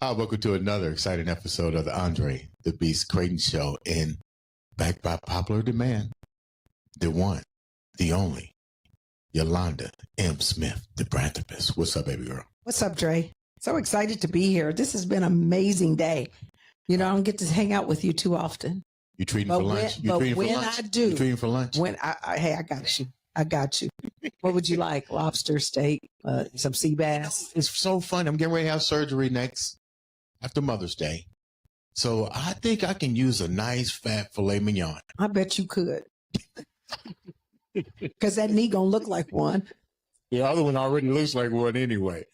Hi, welcome to another exciting episode of the Andre The Beast Crayton Show, and backed by popular demand, the one, the only, Yolanda M. Smith, the Branthropist. What's up, baby girl? What's up, Dre? So excited to be here. This has been an amazing day. You know, I don't get to hang out with you too often. You treating for lunch? You treating for lunch? I do. You treating for lunch? When hey, I got you. I got you. What would you like? Lobster, steak, some sea bass? It's so fun. I'm getting ready to have surgery next after Mother's Day. So I think I can use a nice fat filet mignon. I bet you could. Because that knee gonna look like one. The other one already looks like one anyway.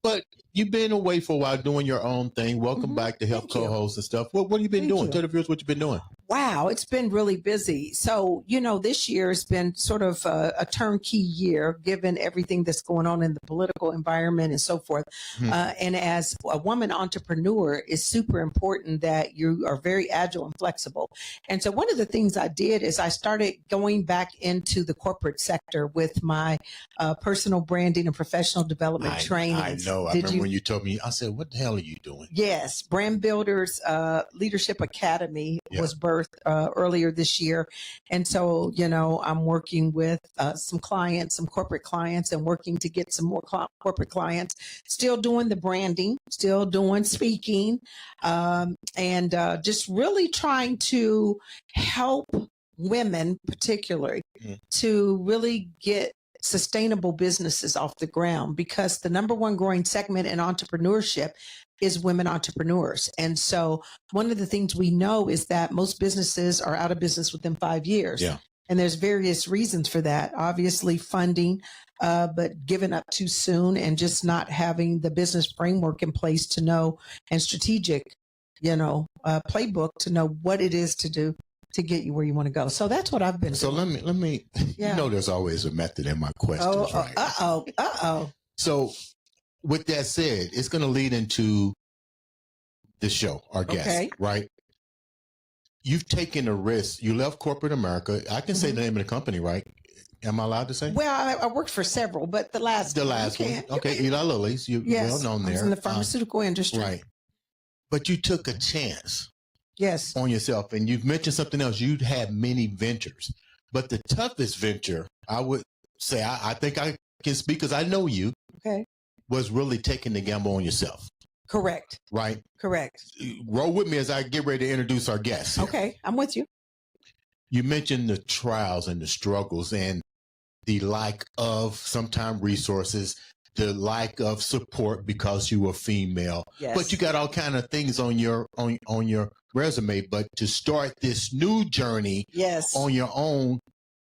But you've been away for a while doing your own thing. Welcome back to help co-host and stuff. What have you been doing? Tell the viewers what you've been doing. Wow, it's been really busy. So, you know, this year has been sort of a turnkey year, given everything that's going on in the political environment and so forth. And as a woman entrepreneur, it's super important that you are very agile and flexible. And so one of the things I did is I started going back into the corporate sector with my personal branding and professional development training. I know. I remember when you told me, I said, what the hell are you doing? Yes. Brand Builders Leadership Academy was birthed earlier this year. And so, you know, I'm working with some clients, some corporate clients, and working to get some more corporate clients, still doing the branding, still doing speaking, and just really trying to help women particularly to really get sustainable businesses off the ground, because the number one growing segment in entrepreneurship is women entrepreneurs. And so one of the things we know is that most businesses are out of business within 5 years. Yeah. And there's various reasons for that. Obviously funding, but giving up too soon and just not having the business framework in place to know, and strategic, you know, playbook to know what it is to do to get you where you want to go. So that's what I've been doing. So let me, you know, there's always a method in my questions, right? So with that said, it's going to lead into the show, our guest, right? You've taken a risk. You left corporate America. I can say the name of the company, right? Am I allowed to say? Well, I worked for several, but the last one. Okay, Eli Lilly's. You're well known there. I was in the pharmaceutical industry. Right. But you took a chance. Yes. On yourself. And you've mentioned something else. You'd had many ventures. But the toughest venture, I would say, I think I can speak because I know you, was really taking the gamble on yourself. Correct. Right? Correct. Roll with me as I get ready to introduce our guests here. Okay, I'm with you. You mentioned the trials and the struggles and the lack of sometimes resources, the lack of support because you were female. Yes. But you got all kind of things on your resume. But to start this new journey on your own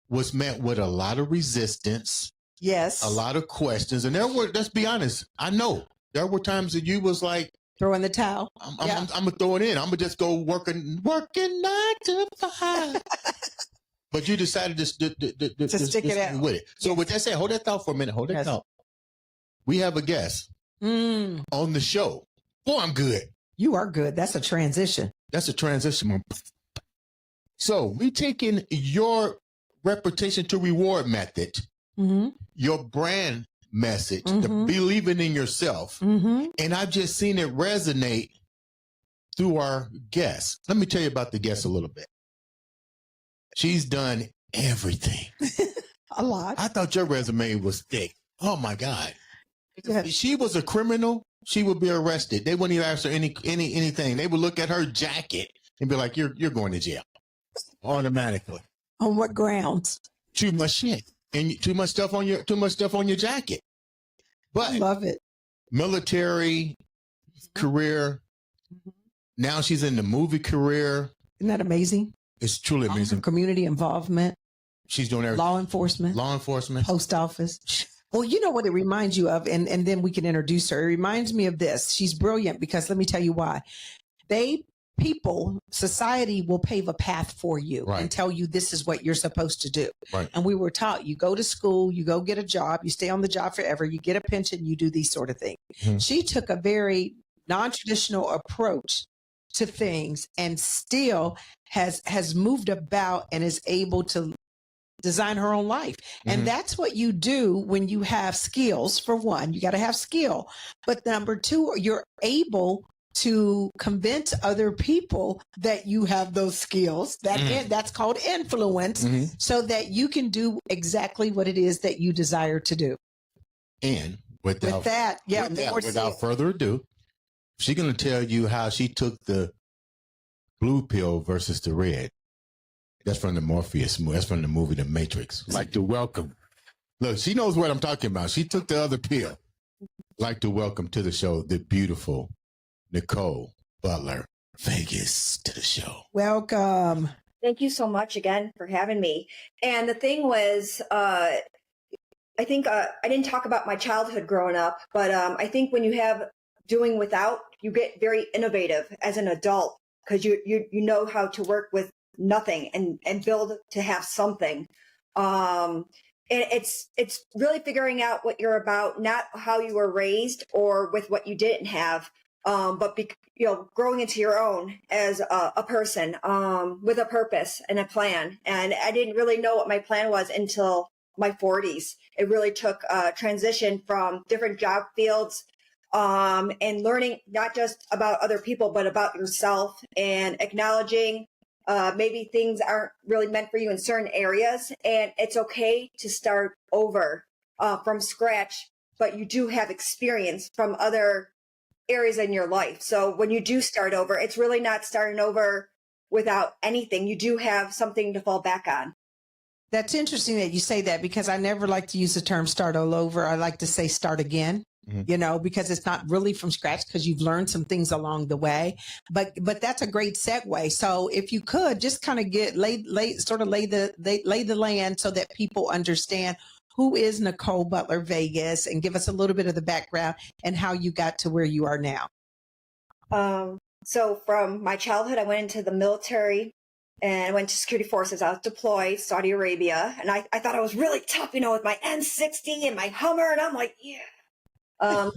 was met with a lot of resistance. Yes. A lot of questions. And there were, let's be honest, I know there were times that you was like, throw in the towel. I'm gonna throw it in. I'm gonna just go working 9 to 5. But you decided to stick it out with it. So with that said, hold that thought for a minute. Hold that thought. We have a guest on the show. Boy, I'm good. You are good. That's a transition. That's a transition. So we taking your reputation to reward method, your brand message, the believing in yourself. And I've just seen it resonate through our guests. Let me tell you about the guest a little bit. She's done everything. A lot. I thought your resume was thick. Oh my God. If she was a criminal, she would be arrested. They wouldn't even ask her anything. They would look at her jacket and be like, you're going to jail automatically. On what grounds? Too much shit. And too much stuff on your jacket. But I love it. Military career. Now she's in the movie career. Isn't that amazing? It's truly amazing. Community involvement. She's doing everything. Law enforcement. Post office. Well, you know what it reminds you of, and then we can introduce her. It reminds me of this. She's brilliant because let me tell you why. Society will pave a path for you and tell you this is what you're supposed to do. Right. And we were taught, you go to school, you go get a job, you stay on the job forever, you get a pension, you do these sort of things. She took a very non-traditional approach to things and still has moved about and is able to design her own life. And that's what you do when you have skills. For one, you got to have skill. But number two, you're able to convince other people that you have those skills. That's called influence, so that you can do exactly what it is that you desire to do. And without further ado, she's going to tell you how she took the blue pill versus the red. That's from the Morpheus movie. That's from the movie The Matrix. Like to welcome. Look, she knows what I'm talking about. She took the other pill. Like to welcome to the show the beautiful Nicole Butler Vegas to the show. Welcome. Thank you so much again for having me. And the thing was, I think I didn't talk about my childhood growing up, but I think when you have doing without, you get very innovative as an adult because you know how to work with nothing and build to have something. And it's really figuring out what you're about, not how you were raised or with what you didn't have, but growing into your own as a person with a purpose and a plan. And I didn't really know what my plan was until my 40s. It really took a transition from different job fields and learning not just about other people, but about yourself and acknowledging maybe things aren't really meant for you in certain areas. And it's okay to start over from scratch, but you do have experience from other areas in your life. So when you do start over, it's really not starting over without anything. You do have something to fall back on. That's interesting that you say that, because I never like to use the term start all over. I like to say start again. Because it's not really from scratch, because you've learned some things along the way. But that's a great segue. So if you could just kind of lay the land so that people understand who is Nicole Butler Vegas, and give us a little bit of the background and how you got to where you are now. So from my childhood, I went into the military and I went to security forces. I was deployed, Saudi Arabia, and I thought I was really tough, with my N60 and my Hummer, and I'm like, yeah. Got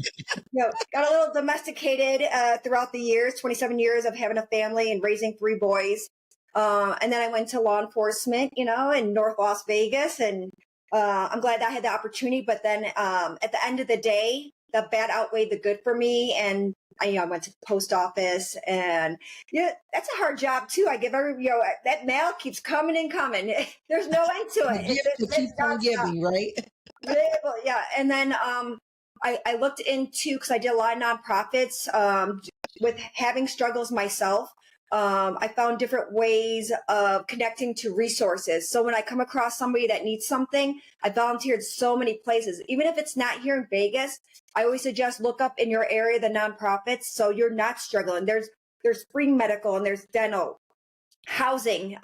a little domesticated throughout the years, 27 years of having a family and raising 3 boys. And then I went to law enforcement, in North Las Vegas. And I'm glad I had the opportunity. But then at the end of the day, the bad outweighed the good for me. And I went to the post office, and that's a hard job too. I give that mail keeps coming and coming. There's no end to it. It keeps on giving, right? Yeah. And then I looked into, because I did a lot of nonprofits with having struggles myself. I found different ways of connecting to resources. So when I come across somebody that needs something, I volunteered so many places. Even if it's not here in Vegas, I always suggest look up in your area the nonprofits so you're not struggling. There's free medical, and there's dental, housing,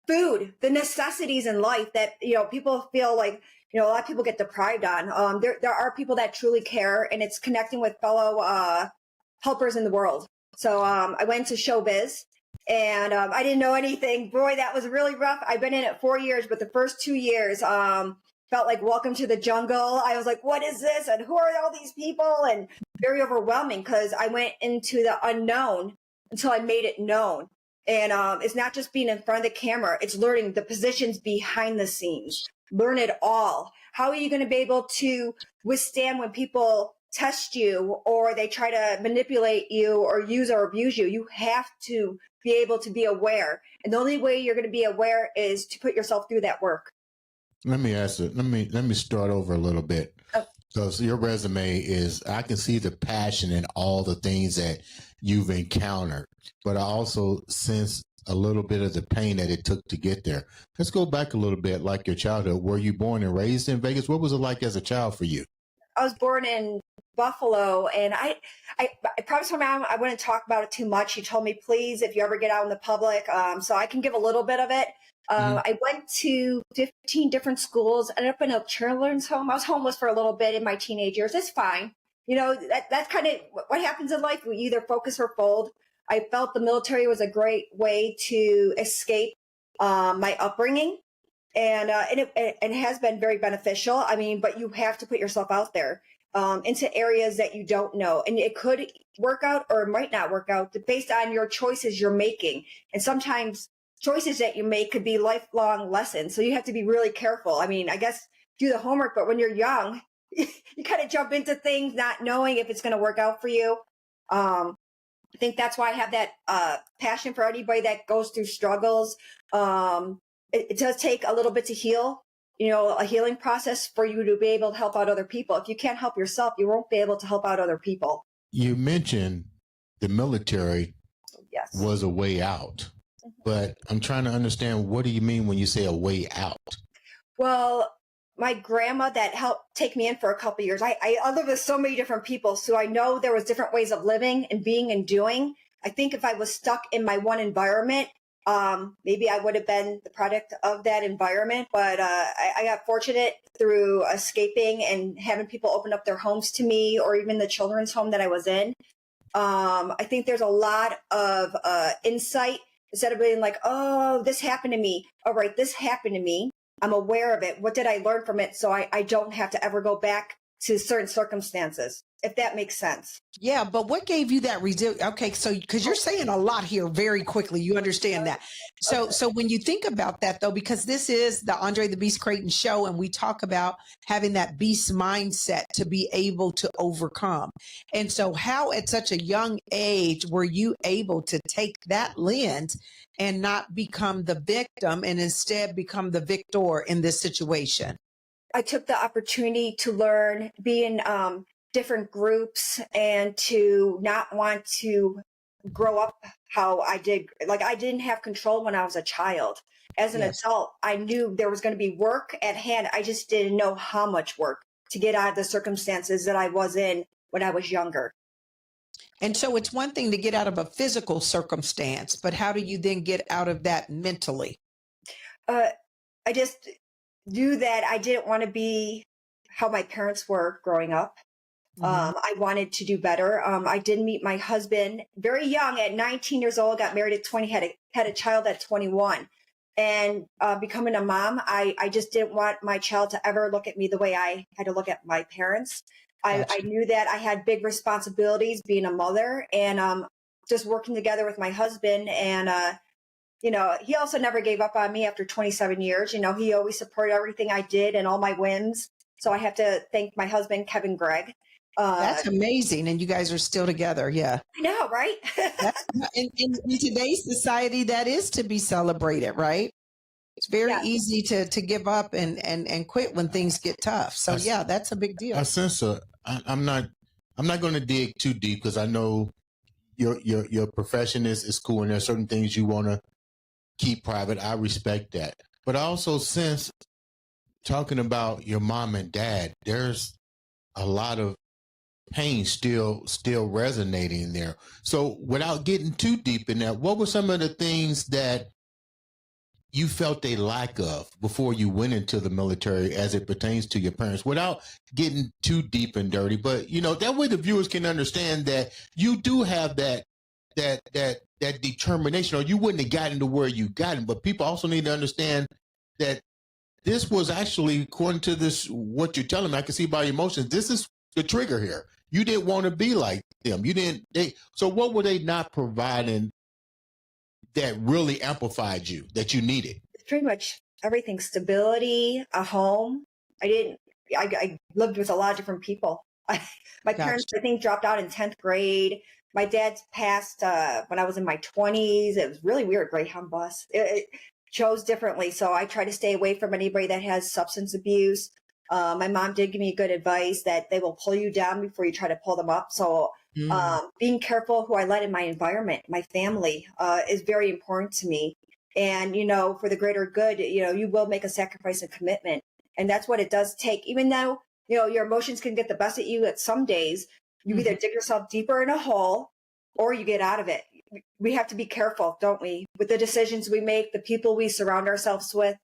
food, the necessities in life that people feel like a lot of people get deprived on. There are people that truly care, and it's connecting with fellow helpers in the world. So I went to showbiz, and I didn't know anything. Boy, that was really rough. I've been in it 4 years, but the first 2 years felt like welcome to the jungle. I was like, what is this? And who are all these people? And very overwhelming, because I went into the unknown until I made it known. And it's not just being in front of the camera. It's learning the positions behind the scenes. Learn it all. How are you going to be able to withstand when people test you, or they try to manipulate you or use or abuse you? You have to be able to be aware. And the only way you're going to be aware is to put yourself through that work. Let me start over a little bit. So your resume is, I can see the passion and all the things that you've encountered, but I also sense a little bit of the pain that it took to get there. Let's go back a little bit, like your childhood. Were you born and raised in Vegas? What was it like as a child for you? I was born in Buffalo, and I promised my mom I wouldn't talk about it too much. She told me, please, if you ever get out in the public, so I can give a little bit of it. I went to 15 different schools, ended up in a children's home. I was homeless for a little bit in my teenage years. It's fine. That's kind of what happens in life. We either focus or fold. I felt the military was a great way to escape my upbringing, and it has been very beneficial. But you have to put yourself out there into areas that you don't know, and it could work out or it might not work out based on your choices you're making. And sometimes choices that you make could be lifelong lessons. So you have to be really careful. I guess do the homework, but when you're young, you kind of jump into things not knowing if it's going to work out for you. I think that's why I have that passion for anybody that goes through struggles. It does take a little bit to heal, a healing process for you to be able to help out other people. If you can't help yourself, you won't be able to help out other people. You mentioned the military Yes. was a way out, but I'm trying to understand, what do you mean when you say a way out? Well, my grandma that helped take me in for a couple of years, I lived with so many different people. So I know there was different ways of living and being and doing. I think if I was stuck in my one environment, maybe I would have been the product of that environment. But I got fortunate through escaping and having people open up their homes to me, or even the children's home that I was in. I think there's a lot of insight instead of being like, oh, this happened to me. All right, this happened to me. I'm aware of it. What did I learn from it? So I don't have to ever go back to certain circumstances, if that makes sense. Yeah, but what gave you that resilience? Okay, so because you're saying a lot here very quickly, you understand that. So when you think about that, though, because this is the Andre the Beast Crayton show, and we talk about having that beast mindset to be able to overcome. And so how at such a young age were you able to take that lens and not become the victim and instead become the victor in this situation? I took the opportunity to learn, be in different groups, and to not want to grow up how I did. Like, I didn't have control when I was a child. As an adult, I knew there was going to be work at hand. I just didn't know how much work to get out of the circumstances that I was in when I was younger. And so it's one thing to get out of a physical circumstance, but how do you then get out of that mentally? I just knew that I didn't want to be how my parents were growing up. I wanted to do better. I did meet my husband very young at 19 years old, got married at 20, had a child at 21. And becoming a mom, I just didn't want my child to ever look at me the way I had to look at my parents. I knew that I had big responsibilities being a mother, and just working together with my husband. And he also never gave up on me after 27 years. He always supported everything I did and all my whims. So I have to thank my husband, Kevin Gregg. That's amazing. And you guys are still together. Yeah. I know, right? in today's society, that is to be celebrated, right? It's very easy to give up and quit when things get tough. So that's a big deal. I sense I'm not going to dig too deep, because I know your profession is cool, and there's certain things you want to keep private. I respect that. But I also sense, talking about your mom and dad, there's a lot of pain still resonating there. So without getting too deep in that, what were some of the things that you felt a lack of before you went into the military as it pertains to your parents, without getting too deep and dirty? But that way the viewers can understand that you do have that determination, or you wouldn't have gotten to where you gotten. But people also need to understand that this was actually, according to this, what you're telling me, I can see by your emotions, this is the trigger here. You didn't want to be like them. So what were they not providing that really amplified you, that you needed? Pretty much everything. Stability, a home. I lived with a lot of different people. My parents, I think, dropped out in 10th grade. My dad passed when I was in my 20s. It was really weird. Greyhound bus. It chose differently. So I try to stay away from anybody that has substance abuse. My mom did give me good advice that they will pull you down before you try to pull them up. So being careful who I let in my environment, my family, is very important to me. And, for the greater good, you will make a sacrifice and commitment. And that's what it does take. Even though, your emotions can get the best of you at some days, you either dig yourself deeper in a hole or you get out of it. We have to be careful, don't we, with the decisions we make, the people we surround ourselves with.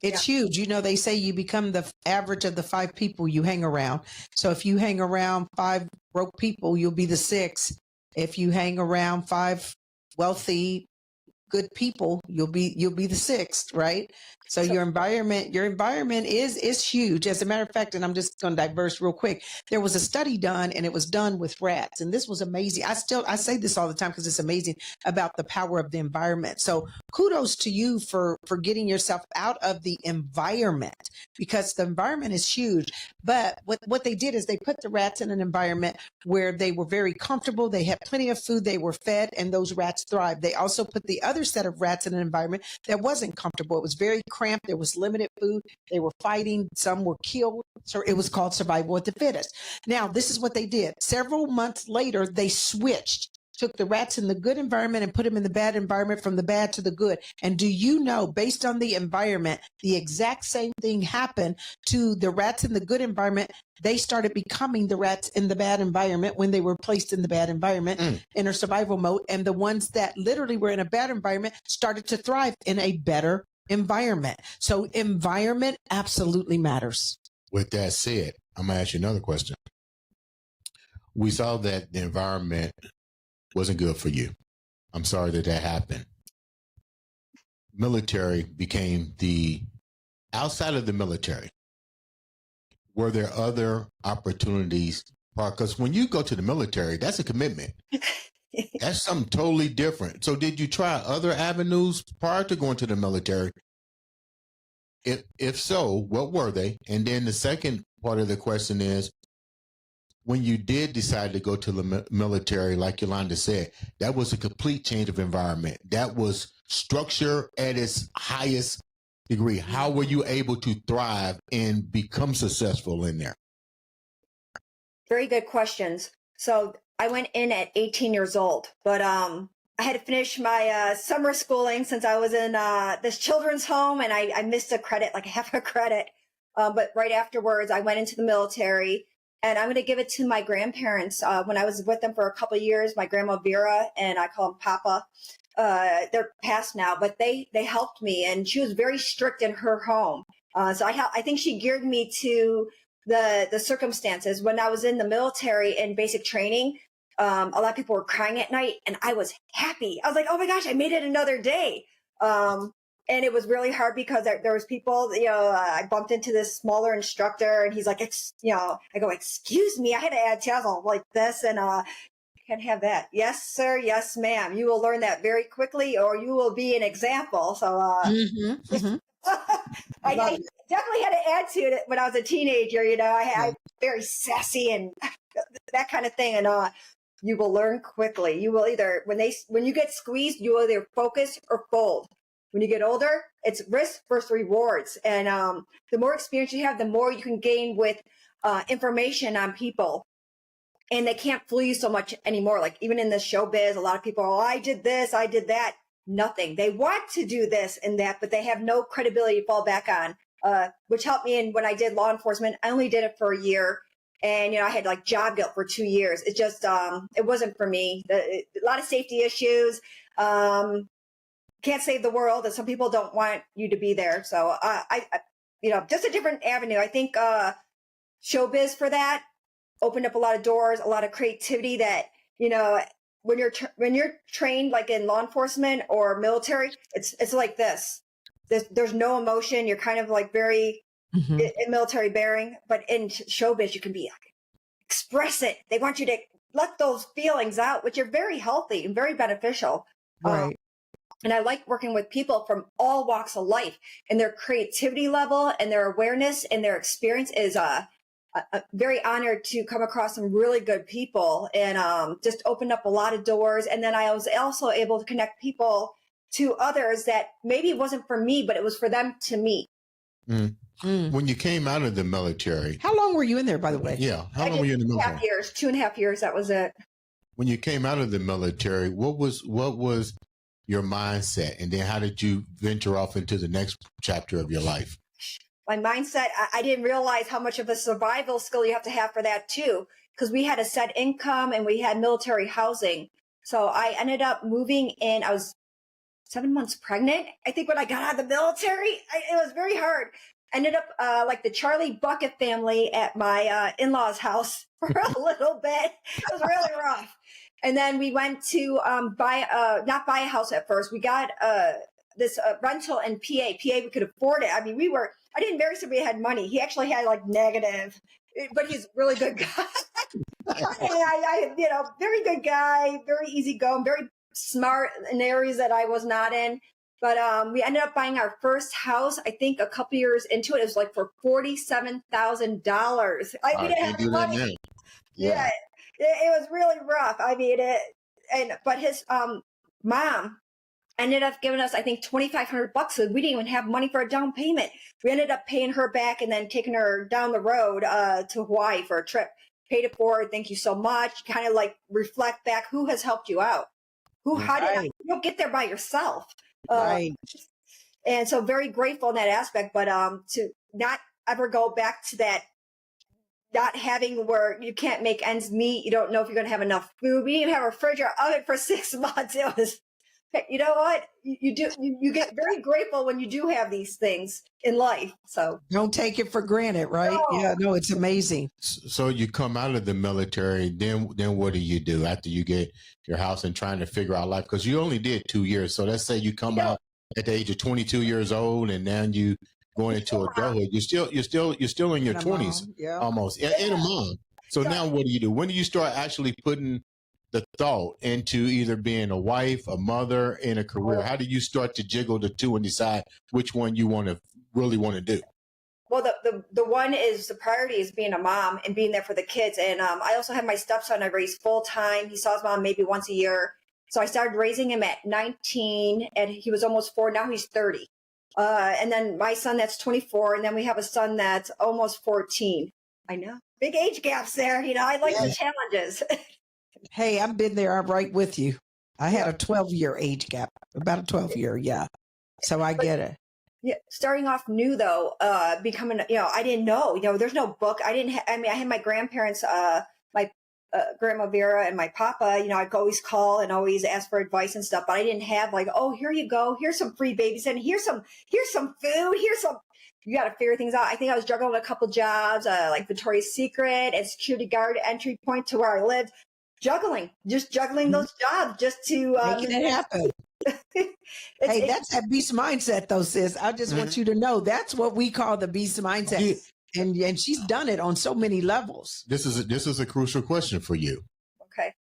It's huge. They say you become the average of the 5 people you hang around. So if you hang around 5 broke people, you'll be the 6th. If you hang around 5 wealthy, good people, you'll be the sixth, right? So your environment is huge. As a matter of fact, and I'm just going to diverse real quick. There was a study done, and it was done with rats, and this was amazing. I say this all the time because it's amazing about the power of the environment. So kudos to you for getting yourself out of the environment, because the environment is huge. But what they did is they put the rats in an environment where they were very comfortable. They had plenty of food. They were fed, and those rats thrived. They also put the other set of rats in an environment that wasn't comfortable. It was very cramped. There was limited food. They were fighting. Some were killed. So it was called survival of the fittest. Now, this is what they did. Several months later, they switched. Took the rats in the good environment and put them in the bad environment, from the bad to the good. And do you know, based on the environment, the exact same thing happened to the rats in the good environment. They started becoming the rats in the bad environment when they were placed in the bad environment in a survival mode. And the ones that literally were in a bad environment started to thrive in a better environment. So environment absolutely matters. With that said, I'm going to ask you another question. We saw that the environment wasn't good for you. I'm sorry that happened. Military became outside of the military. Were there other opportunities? Because when you go to the military, that's a commitment. That's something totally different. So did you try other avenues prior to going to the military? If so, what were they? And then the second part of the question is, when you did decide to go to the military, like Yolanda said, that was a complete change of environment. That was structure at its highest degree. How were you able to thrive and become successful in there? Very good questions. So I went in at 18 years old, but I had to finish my summer schooling since I was in this children's home, and I missed a credit, like half a credit. But right afterwards, I went into the military. And I'm going to give it to my grandparents. When I was with them for a couple of years, my grandma Vera, and I call them Papa. They're passed now, but they helped me, and she was very strict in her home. So I think she geared me to the circumstances. When I was in the military in basic training, a lot of people were crying at night, and I was happy. I was like, oh my gosh, I made it another day. And it was really hard because there was people, I bumped into this smaller instructor, and he's like, I go, excuse me, I had to add tassel like this, and can't have that. Yes, sir. Yes, ma'am. You will learn that very quickly, or you will be an example. So I definitely had to add to it when I was a teenager. I very sassy and that kind of thing, and you will learn quickly. You will either when you get squeezed, you will either focus or fold. When you get older, it's risk versus rewards. And the more experience you have, the more you can gain with information on people. And they can't fool you so much anymore. Like even in the showbiz, a lot of people are, I did this, I did that. Nothing. They want to do this and that, but they have no credibility to fall back on, which helped me. And when I did law enforcement, I only did it for a year. And, I had like job guilt for 2 years. It just, it wasn't for me. A lot of safety issues. Can't save the world, and some people don't want you to be there. So I just a different avenue. I think showbiz for that opened up a lot of doors, a lot of creativity that, when you're trained like in law enforcement or military, it's like this. There's no emotion. You're kind of like very in military bearing, but in showbiz you can be express it. They want you to let those feelings out, which are very healthy and very beneficial. Right. And I like working with people from all walks of life, and their creativity level and their awareness and their experience is very honored to come across some really good people, and just opened up a lot of doors. And then I was also able to connect people to others that maybe it wasn't for me, but it was for them to meet. When you came out of the military. How long were you in there, by the way? Yeah. How long were you in the military? 2.5 years. That was it. When you came out of the military, what was your mindset? And then how did you venture off into the next chapter of your life? My mindset, I didn't realize how much of a survival skill you have to have for that too, because we had a set income and we had military housing. So I ended up moving in. I was 7 months pregnant, I think, when I got out of the military. It was very hard. Ended up like the Charlie Bucket family at my in-laws' house for a little bit. It was really rough. And then we went to not buy a house at first. We got this rental in PA. We could afford it. I mean, I didn't marry somebody that had money. He actually had like negative, but he's a really good guy. Very good guy, very easygoing, very smart in areas that I was not in. But we ended up buying our first house, I think a couple years into it. It was like for $47,000. We didn't have money. Yeah. It was really rough. I mean, but his mom ended up giving us, I think, $2,500. So we didn't even have money for a down payment. We ended up paying her back and then taking her down the road to Hawaii for a trip. Paid it forward. Thank you so much. Kind of like reflect back. Who has helped you out? You don't get there by yourself. Right. And so very grateful in that aspect, but to not ever go back to that, not having where you can't make ends meet. You don't know if you're going to have enough food. We didn't have a refrigerator oven for 6 months. It was, you know what? You get very grateful when you do have these things in life. So don't take it for granted, right? No. Yeah, no, it's amazing. So you come out of the military, then what do you do after you get your house and trying to figure out life? Because you only did 2 years. So let's say you come out at the age of 22 years old, and now you going into adulthood. You're still in your 20s, almost, and a mom. So now what do you do? When do you start actually putting the thought into either being a wife, a mother, and a career? How do you start to jiggle the two and decide which one you really want to do? Well, the one is the priority is being a mom and being there for the kids. And I also have my stepson I raised full time. He saw his mom maybe once a year. So I started raising him at 19 and he was almost 4. Now he's 30. And then my son, that's 24. And then we have a son that's almost 14. I know. Big age gaps there. I like the challenges. Hey, I've been there. I'm right with you. I had a 12-year age gap, about a 12-year. Yeah. So I get it. Yeah. Starting off new though, becoming, I didn't know, there's no book. I had my grandparents, my Grandma Vera and my Papa, I'd always call and always ask for advice and stuff, but I didn't have like, oh, here you go. Here's some free babies and here's some food. You got to figure things out. I think I was juggling a couple jobs, like Victoria's Secret and security guard entry point to where I lived. Just juggling those jobs just to making it happen. Hey, that's that beast mindset though, sis. I just want you to know that's what we call the beast mindset. And she's done it on so many levels. This is a crucial question for you. Okay.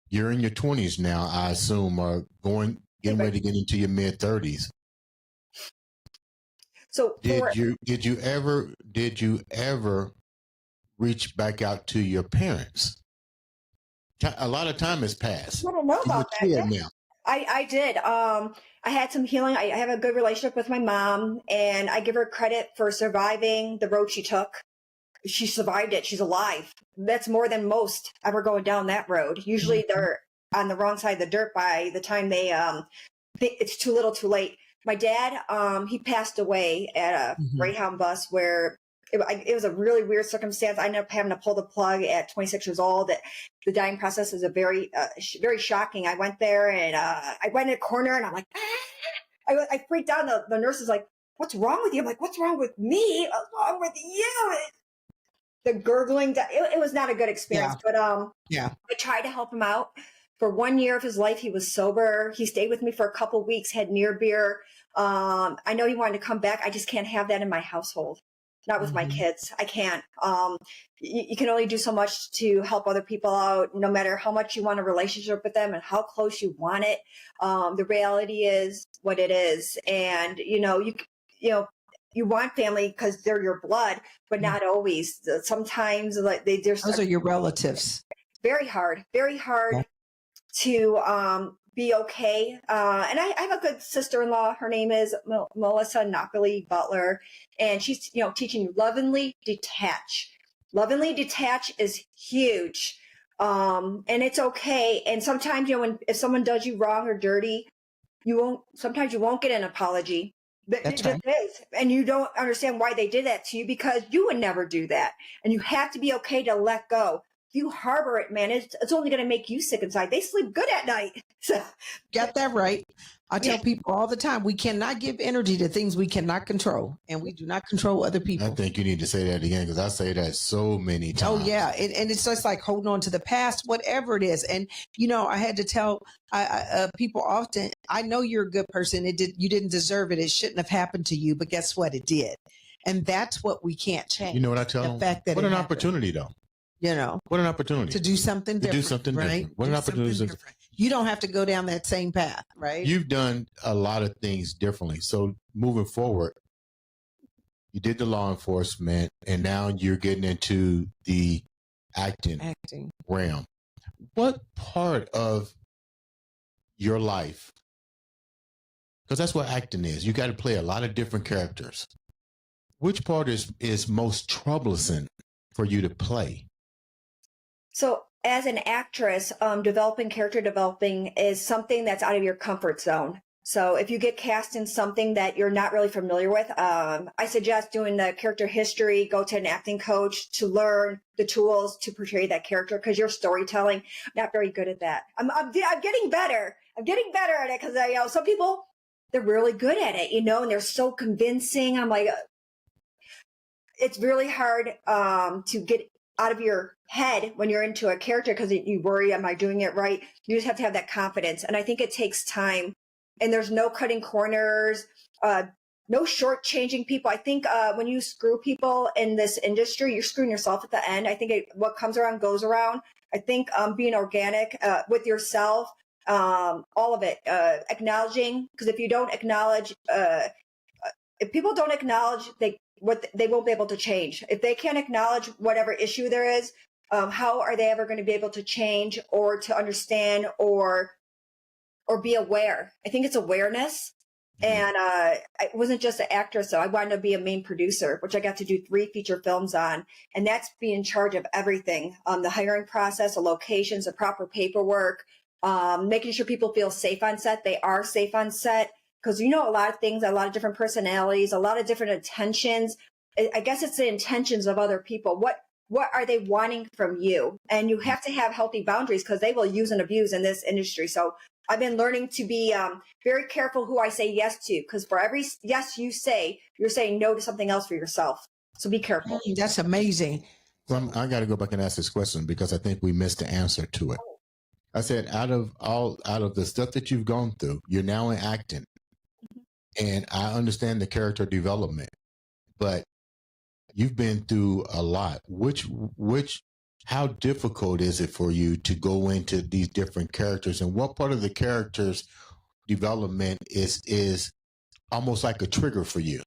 You're in your 20s now, I assume, or getting ready to get into your mid 30s. So did you ever reach back out to your parents? A lot of time has passed. I don't know about that. Yeah. Now. I did. I had some healing. I have a good relationship with my mom, and I give her credit for surviving the road she took. She survived it. She's alive. That's more than most ever going down that road. Usually they're on the wrong side of the dirt by the time they think it's too little too late. My dad, he passed away at a Greyhound bus where it was a really weird circumstance. I ended up having to pull the plug at 26 years old. The dying process is a very, very shocking. I went there and I went in a corner and I'm like, I freaked out. The nurse is like, what's wrong with you? I'm like, what's wrong with me? What's wrong with you? The gurgling, it was not a good experience, but I tried to help him out. For 1 year of his life, he was sober. He stayed with me for a couple of weeks, had near beer. I know he wanted to come back. I just can't have that in my household. Not with my kids. I can't. You can only do so much to help other people out, no matter how much you want a relationship with them and how close you want it. The reality is what it is. And, you want family because they're your blood, but not always. Sometimes like those are your relatives. Very hard to be okay. And I have a good sister-in-law. Her name is Melissa Nicole Butler. And she's, teaching you lovingly detach. Lovingly detach is huge. And it's okay. And sometimes, if someone does you wrong or dirty, sometimes you won't get an apology. That's right. And you don't understand why they did that to you because you would never do that. And you have to be okay to let go. you harbor it, man, it's only going to make you sick inside. They sleep good at night. So got that right. I tell people all the time, we cannot give energy to things we cannot control, and we do not control other people. I think you need to say that again, because I say that so many times. Oh yeah, and it's just like holding on to the past, whatever it is. And I had to tell people often, I know you're a good person. You didn't deserve it. It shouldn't have happened to you, but guess what? It did, and that's what we can't change. You know what I tell them? Fact that what an opportunity, though. What an opportunity to do something different. To do something right? different. What an opportunity. You don't have to go down that same path, right? You've done a lot of things differently. So moving forward, you did the law enforcement, and now you're getting into the acting realm. What part of your life, because that's what acting is, you got to play a lot of different characters. Which part is most troublesome for you to play? So as an actress, character developing is something that's out of your comfort zone. So if you get cast in something that you're not really familiar with, I suggest doing the character history, go to an acting coach to learn the tools to portray that character, because your storytelling, not very good at that. I'm getting better. I'm getting better at it, because some people, they're really good at it, and they're so convincing. I'm like, it's really hard to get out of your head when you're into a character, because you worry, am I doing it right? You just have to have that confidence. And I think it takes time, and there's no cutting corners, no shortchanging people. I think when you screw people in this industry, you're screwing yourself at the end. I think what comes around goes around. I think being organic with yourself, all of it, acknowledging, because if you don't acknowledge, if people don't acknowledge, they won't be able to change. If they can't acknowledge whatever issue there is, how are they ever going to be able to change or to understand or be aware? I think it's awareness. And I wasn't just an actress, so I wanted to be a main producer, which I got to do 3 feature films on. And that's being in charge of everything, the hiring process, the locations, the proper paperwork, making sure people feel safe on set. They are safe on set. Because a lot of things, a lot of different personalities, a lot of different intentions. I guess it's the intentions of other people. What are they wanting from you? And you have to have healthy boundaries, because they will use and abuse in this industry. So I've been learning to be very careful who I say yes to, because for every yes you say, you're saying no to something else for yourself. So be careful. That's amazing. Well, I got to go back and ask this question, because I think we missed the answer to it. I said, out of the stuff that you've gone through, you're now in acting. And I understand the character development, but you've been through a lot. How difficult is it for you to go into these different characters, and what part of the character's development is almost like a trigger for you?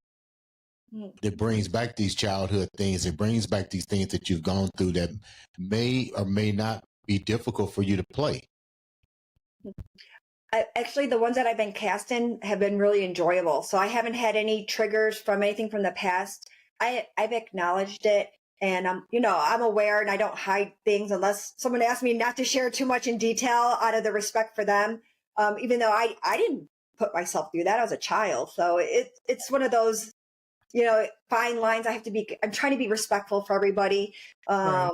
It brings back these childhood things. It brings back these things that you've gone through that may or may not be difficult for you to play. Actually, the ones that I've been cast in have been really enjoyable. So I haven't had any triggers from anything from the past. I've acknowledged it, and I'm aware, and I don't hide things unless someone asks me not to share too much in detail out of the respect for them. Even though I didn't put myself through that. I was a child. So it's one of those, fine lines. I'm trying to be respectful for everybody. Right.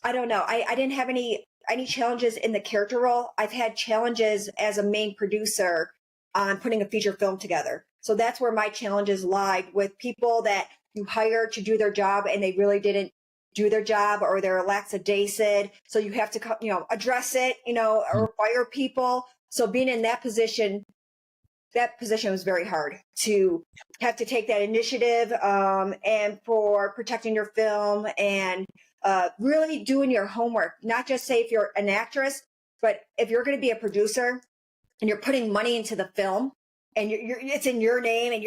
I don't know. I didn't have any challenges in the character role. I've had challenges as a main producer on putting a feature film together. So that's where my challenges lied, with people that you hire to do their job and they really didn't do their job, or they're lackadaisical. So you have to, address it, or fire people. So being in that position was very hard, to have to take that initiative, and for protecting your film and really doing your homework. Not just say if you're an actress, but if you're going to be a producer and you're putting money into the film and it's in your name, and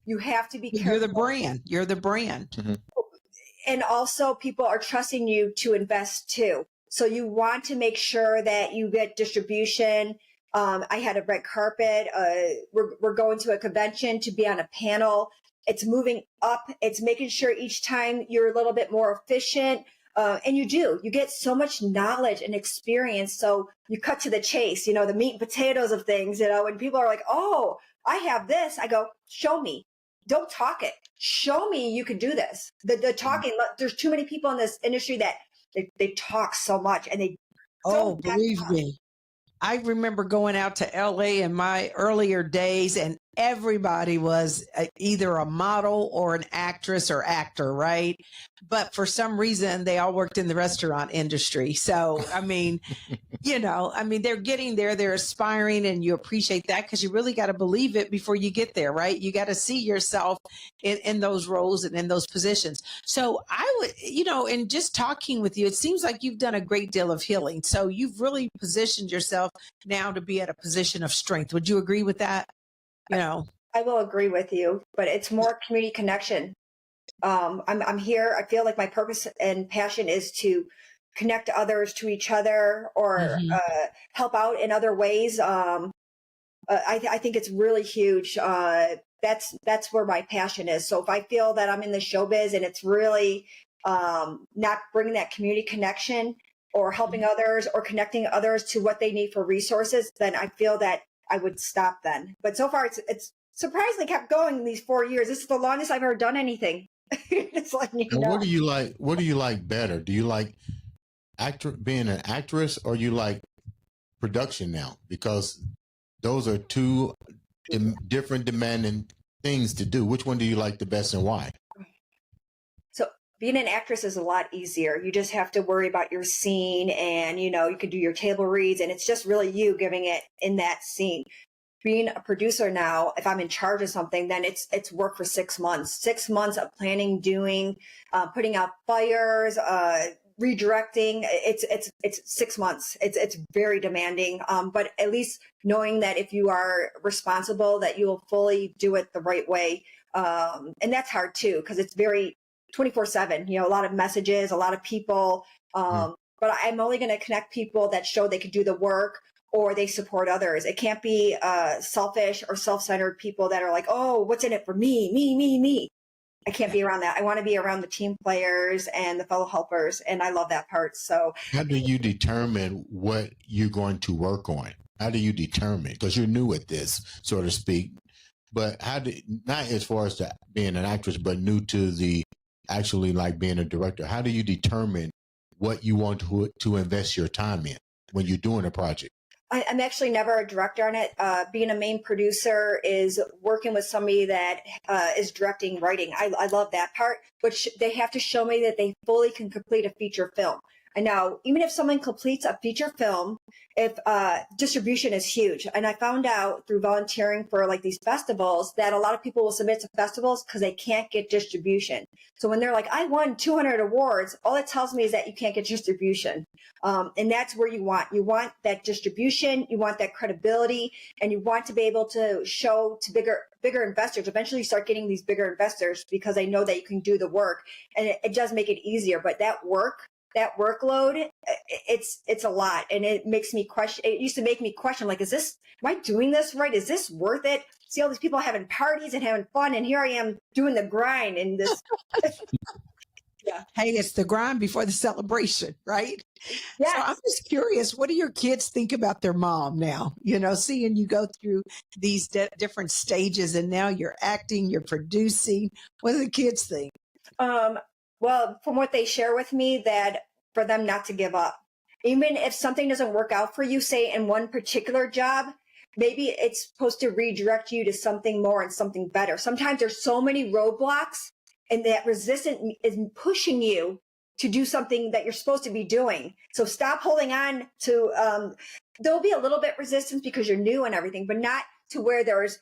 you have to be careful. You're the brand. Mm-hmm. And also people are trusting you to invest too. So you want to make sure that you get distribution. I had a red carpet. We're going to a convention to be on a panel. It's moving up. It's making sure each time you're a little bit more efficient. And you get so much knowledge and experience. So you cut to the chase, the meat and potatoes of things, when people are like, oh, I have this. I go, show me. Don't talk it. Show me you can do this. The talking, there's too many people in this industry that They talk so much and they Oh, don't back believe up. me. I remember going out to LA in my earlier days, and everybody was either a model or an actress or actor, right? But for some reason, they all worked in the restaurant industry. So, I mean, they're getting there, they're aspiring, and you appreciate that because you really got to believe it before you get there, right? You got to see yourself in those roles and in those positions. So I would, in just talking with you, it seems like you've done a great deal of healing. So you've really positioned yourself now to be at a position of strength. Would you agree with that? I will agree with you, but it's more community connection. I'm here. I feel like my purpose and passion is to connect others to each other or Mhm. help out in other ways. I think it's really huge. That's where my passion is. So if I feel that I'm in the showbiz and it's really not bringing that community connection or helping others or connecting others to what they need for resources, then I feel that I would stop then. But so far, it's surprisingly kept going these 4 years. This is the longest I've ever done anything. It's like, And what do you like? What do you like better? Do you like being an actress, or you like production now? Because those are two different demanding things to do. Which one do you like the best, and why? So being an actress is a lot easier. You just have to worry about your scene, and you can do your table reads, and it's just really you giving it in that scene. Being a producer now, if I'm in charge of something, then it's work for 6 months. 6 months of planning, doing, putting out fires, redirecting. It's 6 months. It's very demanding. But at least knowing that if you are responsible, that you will fully do it the right way. And that's hard too, because it's very 24/7. A lot of messages, a lot of people. But I'm only going to connect people that show they can do the work, or they support others. It can't be selfish or self-centered people that are like, oh, what's in it for me, me, me, me. I can't be around that. I want to be around the team players and the fellow helpers. And I love that part. So how do you determine what you're going to work on? How do you determine? Because you're new at this, so to speak. But not as far as being an actress, but new to the actually like being a director. How do you determine what you want to invest your time in when you're doing a project? I'm actually never a director on it. Being a main producer is working with somebody that is directing, writing. I love that part, but they have to show me that they fully can complete a feature film. And now, even if someone completes a feature film, if distribution is huge. And I found out through volunteering for like these festivals that a lot of people will submit to festivals because they can't get distribution. So when they're like, I won 200 awards, all it tells me is that you can't get distribution. And that's where you want that distribution, you want that credibility, and you want to be able to show to bigger investors. Eventually you start getting these bigger investors because they know that you can do the work, and it does make it easier. But that workload, it's a lot, and it makes me question. It used to make me question, like, am I doing this right? Is this worth it? See all these people having parties and having fun, and here I am doing the grind in this. Yeah. Hey, it's the grind before the celebration, right? Yes. So I'm just curious, what do your kids think about their mom now? Seeing you go through these different stages, and now you're acting, you're producing. What do the kids think? Well, from what they share with me, that for them not to give up. Even if something doesn't work out for you, say in one particular job, maybe it's supposed to redirect you to something more and something better. Sometimes there's so many roadblocks, and that resistance is pushing you to do something that you're supposed to be doing. So stop holding on to, there'll be a little bit resistance because you're new and everything, but not to where there's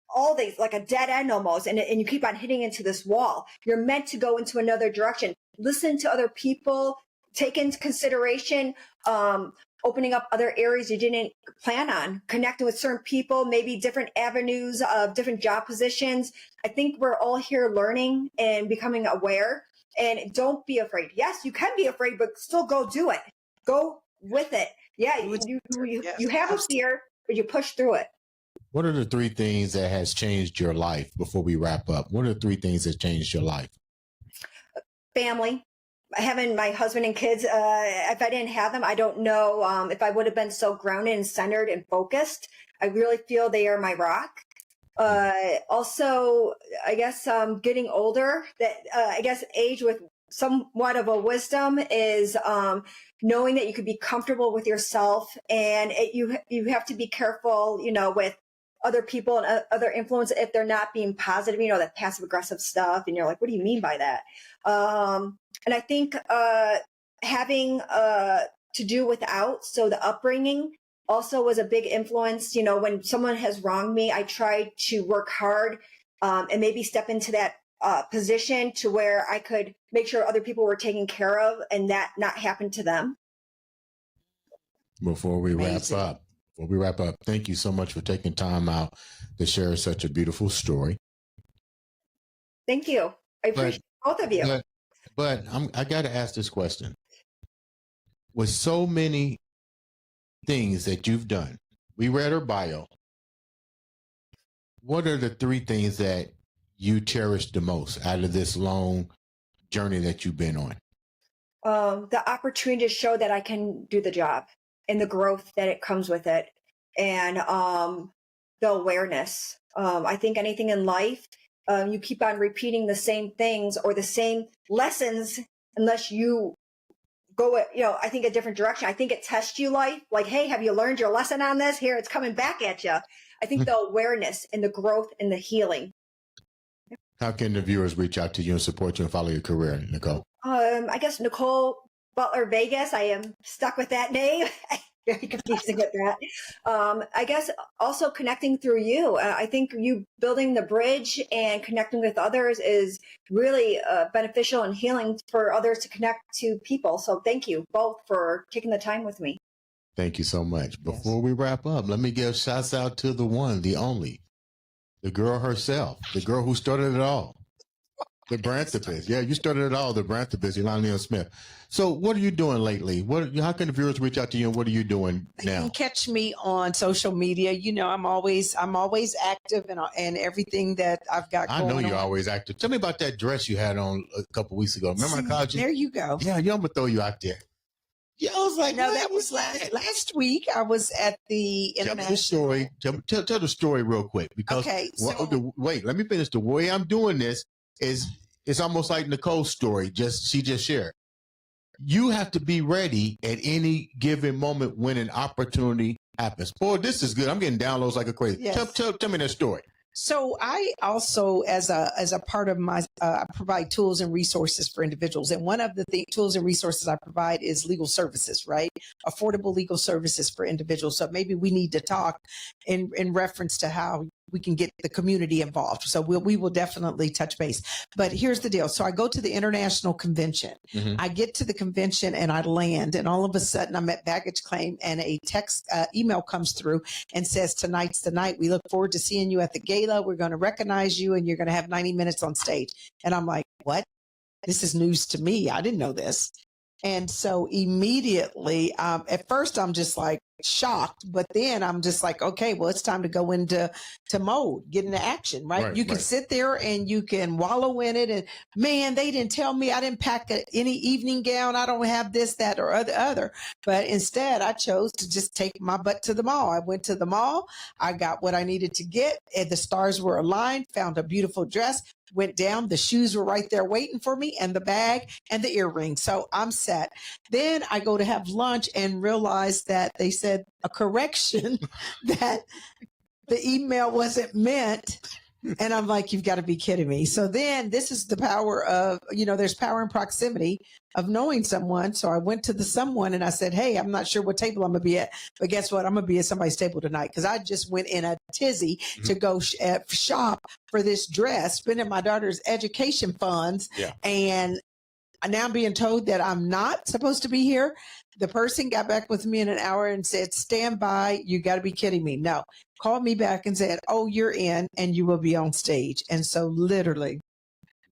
all these, like a dead end almost, and you keep on hitting into this wall. You're meant to go into another direction. Listen to other people, take into consideration, opening up other areas you didn't plan on, connecting with certain people, maybe different avenues of different job positions. I think we're all here learning and becoming aware, and don't be afraid. Yes, you can be afraid, but still go do it. Go with it. Yeah, you have a fear, but you push through it. What are the 3 things that has changed your life before we wrap up? What are the 3 things that changed your life? Family. Having my husband and kids, if I didn't have them, I don't know if I would have been so grounded and centered and focused. I really feel they are my rock. Also, I guess getting older, that I guess age with somewhat of a wisdom is knowing that you could be comfortable with yourself, and you have to be careful, with other people and other influence if they're not being positive, that passive aggressive stuff. And you're like, what do you mean by that? And I think having to do without, so the upbringing also was a big influence. When someone has wronged me, I try to work hard and maybe step into that position to where I could make sure other people were taken care of and that not happen to them. Before we wrap up, thank you so much for taking time out to share such a beautiful story. Thank you. I appreciate both of you. But I got to ask this question. With so many things that you've done, we read her bio. What are the 3 things that you cherish the most out of this long journey that you've been on? The opportunity to show that I can do the job and the growth that it comes with it, and the awareness. I think anything in life, you keep on repeating the same things or the same lessons unless you go, I think a different direction. I think it tests you life. Like, hey, have you learned your lesson on this? Here, it's coming back at you. I think the awareness and the growth and the healing. How can the viewers reach out to you and support you and follow your career, Nicole? I guess Nicole Butler Vegas. I am stuck with that name. Very confusing with that. I guess also connecting through you. I think you building the bridge and connecting with others is really beneficial and healing for others to connect to people. So thank you both for taking the time with me. Thank you so much. Before we wrap up, let me give shouts out to the one, the only, the girl herself, the girl who started it all. The Branthopist. Yeah, you started it all, the Branthopist, Elania Smith. So what are you doing lately? How can the viewers reach out to you, and what are you doing now? You can catch me on social media. I'm always active in everything that I've got going on. I know you're always active. Tell me about that dress you had on a couple weeks ago. Remember I called you? There you go. Yeah, I'm going to throw you out there. Yeah, I was like, no, that was last week. I was at the international. Tell the story real quick, because wait, let me finish. The way I'm doing this is it's almost like Nicole's story. She just shared. You have to be ready at any given moment when an opportunity happens. Boy, this is good. I'm getting downloads like a crazy. Yes. Tell me that story. So I also, as a part of my, I provide tools and resources for individuals. And one of the tools and resources I provide is legal services, right? Affordable legal services for individuals. So maybe we need to talk in reference to how we can get the community involved. So we will definitely touch base. But here's the deal. So I go to the international convention. Mm-hmm. I get to the convention and I land, and all of a sudden I'm at baggage claim, and a text email comes through and says, tonight's the night. We look forward to seeing you at the gala. We're going to recognize you and you're going to have 90 minutes on stage. And I'm like, what? This is news to me. I didn't know this. And so immediately, at first I'm just like shocked, but then I'm just like, okay, well, it's time to go into mode, get into action, right? You can sit there and you can wallow in it. And man, they didn't tell me, I didn't pack any evening gown. I don't have this, that, or other. But instead I chose to just take my butt to the mall. I went to the mall. I got what I needed to get. And the stars were aligned, found a beautiful dress, went down. The shoes were right there waiting for me, and the bag and the earring. So I'm set. Then I go to have lunch and realize that they said a correction that the email wasn't meant. And I'm like, you've got to be kidding me. So then this is the power of, there's power in proximity of knowing someone. So I went to the someone and I said, hey, I'm not sure what table I'm going to be at, but guess what? I'm going to be at somebody's table tonight, because I just went in a tizzy to go shop for this dress, spending my daughter's education funds. Yeah. And now I'm being told that I'm not supposed to be here. The person got back with me in an hour and said, stand by. You got to be kidding me. No, called me back and said, oh, you're in and you will be on stage. And so literally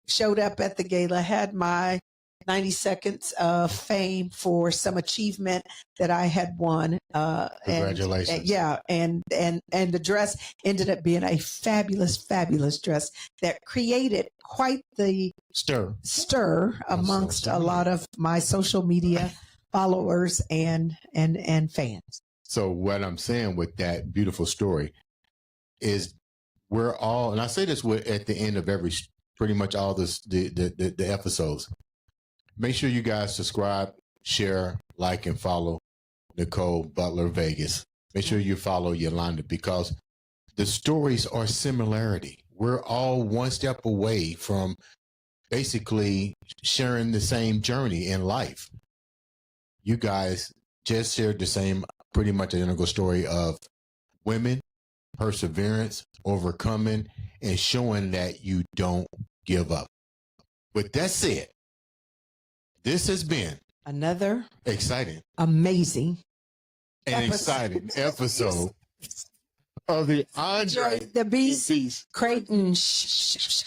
showed up at the gala, had my 90 seconds of fame for some achievement that I had won. Congratulations. And the dress ended up being a fabulous, fabulous dress that created quite the stir amongst a lot of my social media followers and fans. So what I'm saying with that beautiful story is we're all, and I say this at the end of pretty much all the episodes, Make sure you guys subscribe, share, like, and follow Nicole Butler Vegas. Make sure you follow Yolanda because the stories are similarity. We're all one step away from basically sharing the same journey in life. You guys just shared the same, pretty much identical story of women, perseverance, overcoming, and showing that you don't give up. With that said, this has been another exciting, amazing, exciting episode of the Andre The Beast Crayton Show.